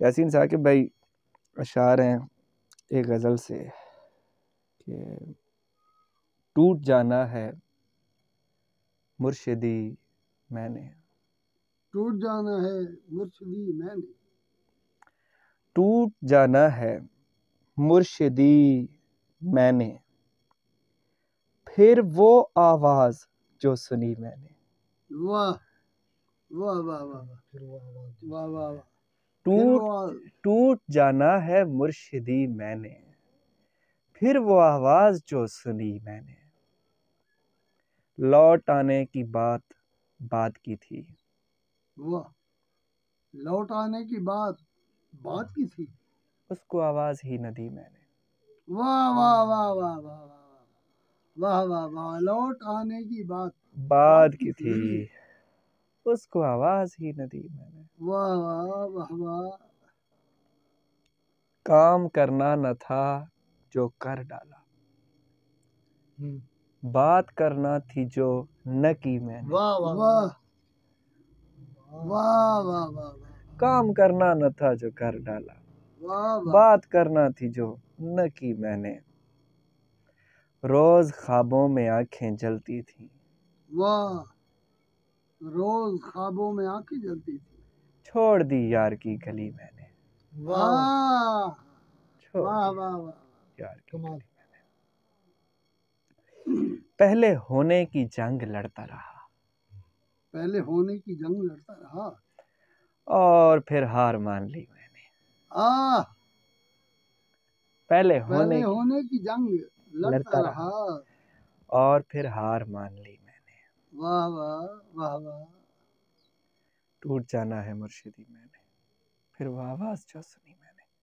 یاسین ثاقب بھائی اشعار ہیں ایک غزل سے کہ ٹوٹ جانا ہے مرشدی میں نے، ٹوٹ جانا ہے مرشدی میں نے، ٹوٹ جانا ہے مرشدی میں نے، پھر وہ آواز جو سنی میں نے، واہ واہ واہ واہ واہ واہ واہ، ٹوٹ جانا ہے مرشدی میں نے، پھر وہ آواز جو سنی میں نے، لوٹ آنے کی بات کی تھی، واہ، لوٹ آنے کی بات کی تھی، اس کو آواز ہی نہ دی میں نے، واہ واہ واہ واہ واہ واہ واہ واہ، لوٹ آنے کی بات کی تھی، اس کو آواز ہی نہ دی میں نے، واہ واہ واہ واہ، کام کرنا نہ تھا جو کر ڈالا، بات کرنا تھی جو نہ کی میں نے، واہ واہ واہ واہ واہ واہ، کام کرنا نہ تھا جو کر ڈالا، واہ، بات کرنا تھی جو نہ کی میں نے، روز خوابوں میں آنکھیں جلتی تھیں، واہ، روز خوابوں میں آنکھیں جلتی تھی، چھوڑ دی یار کی گلی میں نے، واہ چھوڑ واہ دی واہ واہ، یار کی گلی میں نے، پہلے ہونے کی جنگ لڑتا رہا، پہلے ہونے کی جنگ لڑتا رہا، اور پھر ہار مان لی میں نے، پہلے ہونے کی جنگ لڑتا رہا، اور پھر ہار مان لی میں نے، واہ واہ واہ واہ، ٹوٹ جانا ہے مرشدی میں نے، پھر وہ آواز جو سنی میں نے۔